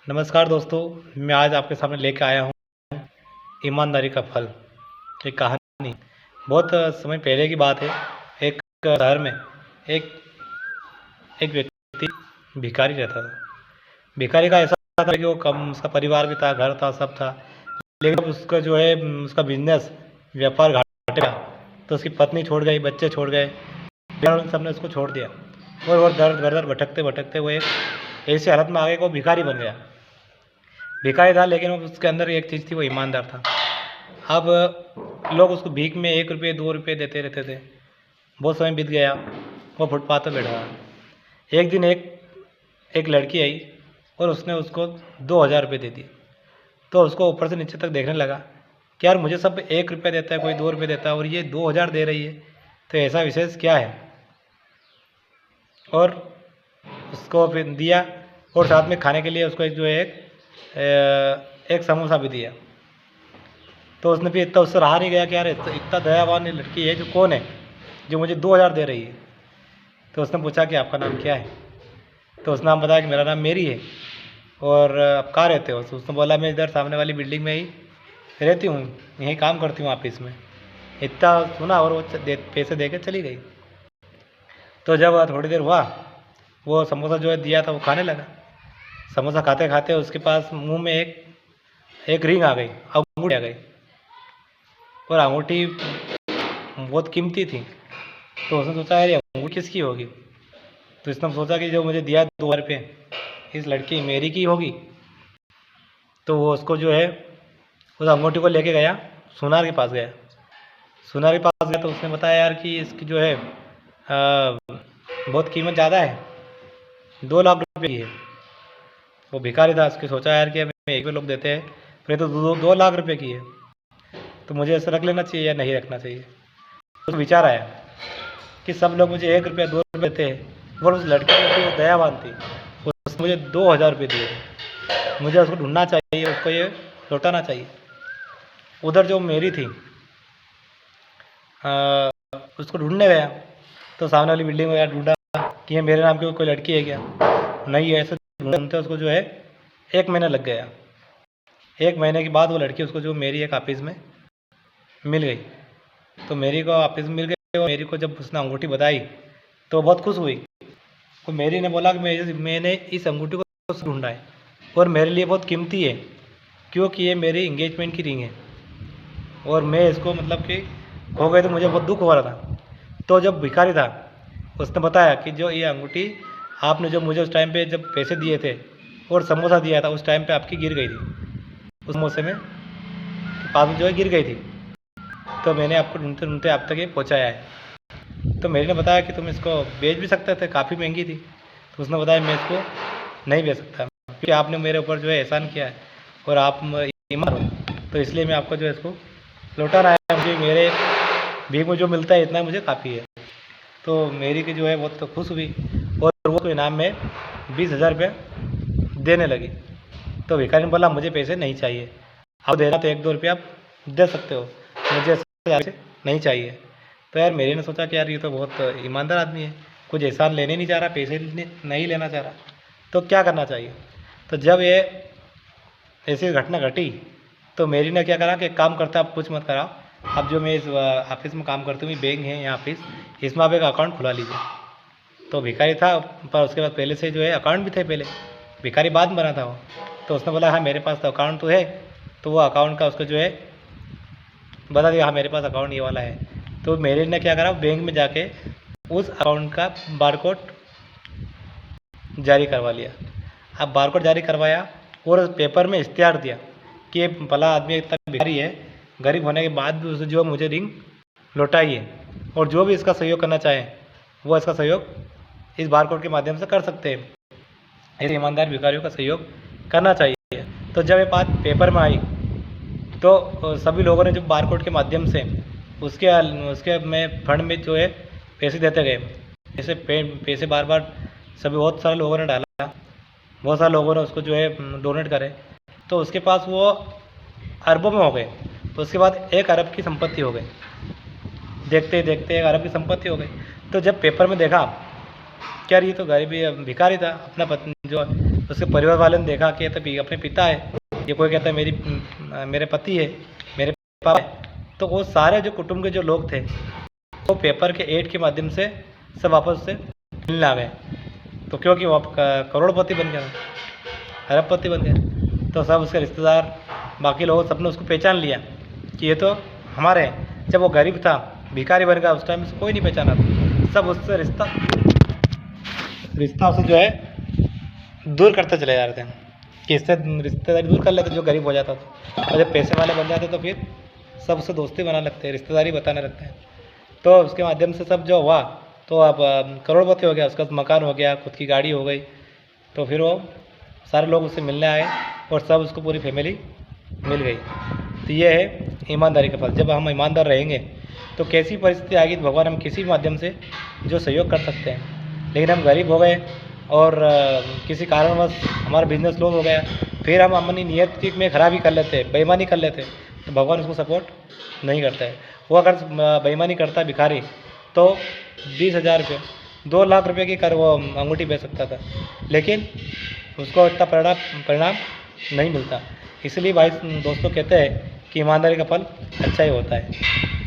नमस्कार दोस्तों, मैं आज आपके सामने लेके आया हूँ ईमानदारी का फल। एक कहानी बहुत समय पहले की बात है। एक शहर में एक एक व्यक्ति भिखारी रहता था। भिखारी का ऐसा था कि वो कम, उसका परिवार भी था, घर था, सब था। लेकिन अब उसका जो है उसका बिजनेस व्यापार घाटे गया, तो उसकी पत्नी छोड़ गई, बच्चे छोड़ गए, सबने उसको छोड़ दिया। और वो दर दर दर भटकते भटकते वो एक ऐसी हालत में आ गए कि वो भिखारी बन गया। भिखारी था, लेकिन उसके अंदर एक चीज़ थी, वो ईमानदार था। अब लोग उसको भीख में 1 रुपये 2 रुपये देते रहते थे। बहुत समय बीत गया, वो फुटपाथ पर बैठा रहा। एक दिन एक एक लड़की आई और उसने उसको 2,000 रुपये दे दिए। तो उसको ऊपर से नीचे तक देखने लगा कि यार मुझे सब 1 रुपया देता है, कोई 2 रुपये देता है, और ये 2,000 दे रही है, तो ऐसा विशेष क्या है। और उसको फिर दिया, और साथ में खाने के लिए उसको एक जो है एक समोसा भी दिया। तो उसने भी इतना, उससे रहा नहीं गया कि यार इतना दयावान लड़की है जो कौन है जो मुझे 2,000 दे रही है। तो उसने पूछा कि आपका नाम क्या है। तो उसने नाम बताया कि मेरा नाम मेरी है। और आप कहाँ रहते हो। तो उसने बोला मैं इधर सामने वाली बिल्डिंग में ही रहती हूँ, यहीं काम करती हूँ ऑफिस में। इतना सुना और वो पैसे दे के चली गई। तो जब थोड़ी देर हुआ, वो समोसा जो है दिया था वो खाने लगा। समोसा खाते खाते उसके पास मुंह में एक रिंग आ गई, अंगूठी आ गई। और अंगूठी बहुत कीमती थी। तो उसने सोचा यार ये अंगूठी किसकी होगी। तो इसने सोचा कि जो मुझे दिया 2,000 रुपये, इस लड़की मेरी की होगी। तो वो उसको जो है उस अंगूठी को लेके गया, सुनार के पास गया। सुनार के पास गया तो उसने बताया यार कि इसकी जो है बहुत कीमत ज़्यादा है, 2 लाख रुपये की है। वो भिखारी था, उसकी सोचा यार कि हमें एक भी लोग देते हैं, फिर तो 2 लाख रुपये की है, तो मुझे ऐसा रख लेना चाहिए या नहीं रखना चाहिए। तो विचार आया कि सब लोग मुझे 1 रुपया 2 रुपये देते हैं, और उस लड़की की वो दयावान थी, उसने मुझे 2,000 रुपये दिए थे। मुझे उसको ढूंढना चाहिए, उसको ये लौटाना चाहिए। उधर जो मेरी थी उसको ढूंढने गया, तो सामने वाली बिल्डिंग में गया, ढूंढा कि ये मेरे नाम की कोई लड़की है क्या, नहीं है। ऐसे ढूंढते उसको जो है 1 महीना लग गया। 1 महीने के बाद वो लड़की उसको जो मेरी एक ऑफिस में मिल गई। तो मेरी को ऑफिस में मिल गई, और मेरी को जब उसने अंगूठी बताई तो बहुत खुश हुई। तो मेरी ने बोला कि मैंने इस अंगूठी को ढूंढा है और मेरे लिए बहुत कीमती है, क्योंकि ये मेरी इंगेजमेंट की रिंग है, और मैं इसको मतलब कि खो गए तो मुझे बहुत दुख हो रहा था। तो जब भिखारी था उसने बताया कि जो ये अंगूठी आपने जो मुझे उस टाइम पे जब पैसे दिए थे और समोसा दिया था, उस टाइम पे आपकी गिर गई थी, उस समोसे में पास में जो है गिर गई थी। तो मैंने आपको ढूंढते ढूंढते आप तक ये पहुँचाया है। तो मेरे ने बताया कि तुम इसको बेच भी सकते थे, काफ़ी महंगी थी। तो उसने बताया मैं इसको नहीं बेच सकता, क्योंकि आपने मेरे ऊपर जो है एहसान किया है और आप ईमान हो, तो इसलिए मैं आपको जो है इसको लौटाना है। मुझे मेरे भीख में जो मिलता है इतना मुझे काफ़ी है। तो मेरी की जो है बहुत तो खुश हुई, और वो तो इनाम में 20,000 रुपये देने लगी। तो भिखारी ने बोला मुझे पैसे नहीं चाहिए, आप दे रहा तो 1-2 रुपये आप दे सकते हो, मुझे ऐसे नहीं चाहिए। तो यार मेरी ने सोचा कि यार ये तो बहुत ईमानदार आदमी है, कुछ एहसान लेने नहीं चाह रहा, पैसे नहीं लेना चाह रहा, तो क्या करना चाहिए। तो जब ये ऐसी घटना घटी तो मेरी ने क्या करा कि एक काम करता, आप कुछ मत कराओ, अब जो मैं इस ऑफिस में काम करती हूँ, बैंक है यहाँ ऑफिस, इसमें आप एक अकाउंट खुला लीजिए। तो भिखारी था, पर उसके बाद पहले से जो है अकाउंट भी थे पहले, भिखारी बाद में बना था वो। तो उसने बोला हाँ मेरे पास तो अकाउंट तो है। तो वो अकाउंट का उसको जो है बता दिया, हाँ मेरे पास अकाउंट ये वाला है। तो मेरे ने क्या करा, बैंक में जाके उस अकाउंट का बारकोड जारी करवा लिया। अब बारकोड जारी करवाया और पेपर में इश्तिहार दिया कि ये भला आदमी इतना भिखारी है, गरीब होने के बाद भी उसे जो मुझे रिंग लौटाई है, और जो भी इसका सहयोग करना चाहे वो इसका सहयोग इस बारकोड के माध्यम से कर सकते हैं। ऐसे ईमानदार भिखारियों का सहयोग करना चाहिए। तो जब ये बात पेपर में आई तो सभी लोगों ने जो बारकोड के माध्यम से उसके उसके में फंड में जो है पैसे देते गए। ऐसे पैसे बार बार सभी बहुत सारे लोगों ने डाला, बहुत सारे लोगों ने उसको जो है डोनेट करे, तो उसके पास वो अरबों में हो गए। तो उसके बाद 1 अरब की संपत्ति हो गई, देखते ही देखते 1 अरब की संपत्ति हो गई। तो जब पेपर में देखा कि यार ये तो गरीबी भिखारी था, अपना पत्नी जो उसके परिवार वाले ने देखा कि ये तो अपने पिता है, ये कोई कहता है मेरे पति है, मेरे पापा है। तो वो सारे जो कुटुंब के जो लोग थे वो पेपर के एड के माध्यम से सब वापस से मिलने आ गए। तो क्योंकि वो करोड़पति बन गया, अरबपति बन गया, तो सब उसके रिश्तेदार बाकी लोग सबने उसको पहचान लिया कि ये तो हमारे हैं। जब वो गरीब था, भिखारी बन गया, उस टाइम से कोई नहीं पहचाना था, सब उससे रिश्ता उससे जो है दूर करते चले जा रहे थे कि इससे रिश्तेदारी दूर कर लेते जो गरीब हो जाता था। और जब पैसे वाले बन जाते तो फिर सब उससे दोस्ती बनाने लगते हैं, रिश्तेदारी बताने लगते हैं। तो उसके माध्यम से सब जो हुआ तो अब करोड़पति हो गया, उसका मकान हो गया, खुद की गाड़ी हो गई। तो फिर वो सारे लोग उससे मिलने आए और सब उसको पूरी फैमिली मिल गई। तो ये है ईमानदारी का फल। जब हम ईमानदार रहेंगे तो कैसी परिस्थिति आएगी तो भगवान हम किसी माध्यम से जो सहयोग कर सकते हैं। लेकिन हम गरीब हो गए और किसी कारणवश हमारा बिजनेस लॉस हो गया, फिर हम अपनी नियत में खराबी कर लेते हैं, बेईमानी कर लेते हैं, तो भगवान उसको सपोर्ट नहीं करता है। वो अगर बेईमानी करता है भिखारी तो 20,000 रुपये 2 लाख रुपये की कर वो अंगूठी बेच सकता था, लेकिन उसको इतना परिणाम नहीं मिलता। इसलिए भाई दोस्तों कहते हैं कि ईमानदारी का फल अच्छा ही होता है।